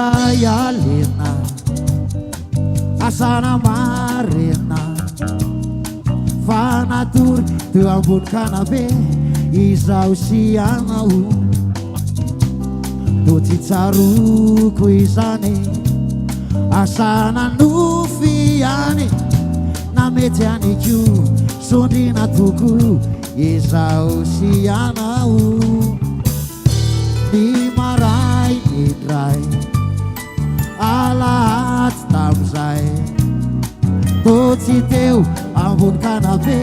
iray alina asana marina fanatory teo ambony kanabe izao sy anao to tsy tsaroko izany asana nofiany na mety aniko sondrina toko izao sy anao ny maray nidray alahaty tamizay to tsy teo ambony kanabe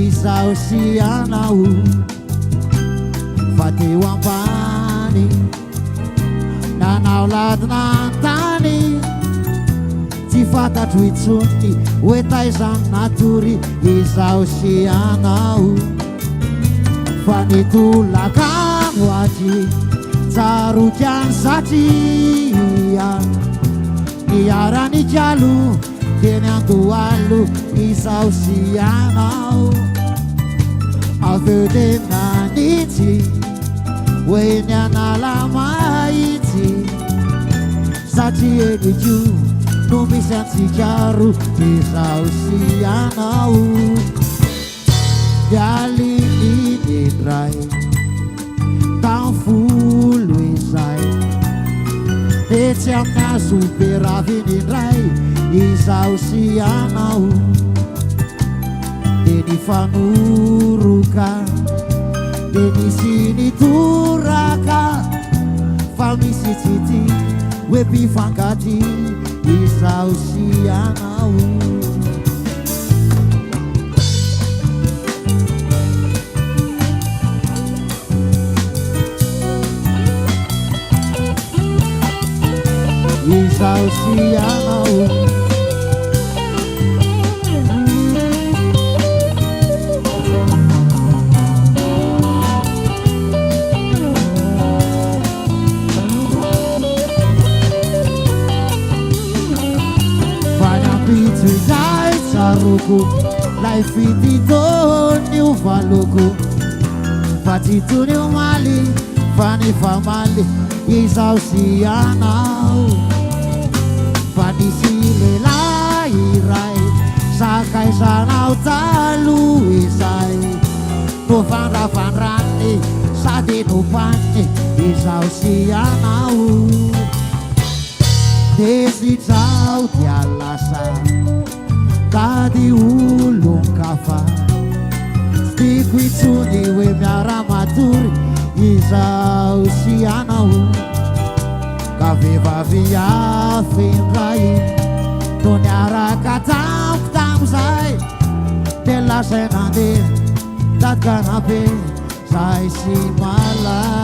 izao sy anao fa teo ambany nanao ladina antany tsy fantatro itsony hoe taizany natory izao sy anao fa nitolakano aty tsarokyany satria niarany jalo teny andohalo izao sy anao aveo tena nitsy hoe nianala mahitsy satria enyko no misy antsikaro izao sy anao dialinidray tamfolo izay de tsy aminazo beraviny-dray izao sy anao de nifanoroka de nisy nitoraka fa misy tsity hoe mpifankaty izao sy anao izao sy anao fanyampitso izay tsaroko lay fititony ovaloko fa tsy tony omaly fa ny famaly izao sy anao fa nisy lehilahy iray sakaizanao talo izay no fandrafandrany sady nopany izao sy anao desizao dia lasa tady olon-kafa tiko itsony hoe miara-matory izao sy anao ka vehivavy afindray no niaraka tamiko tamizay de lasay nandeha tatkanabe zay sy malay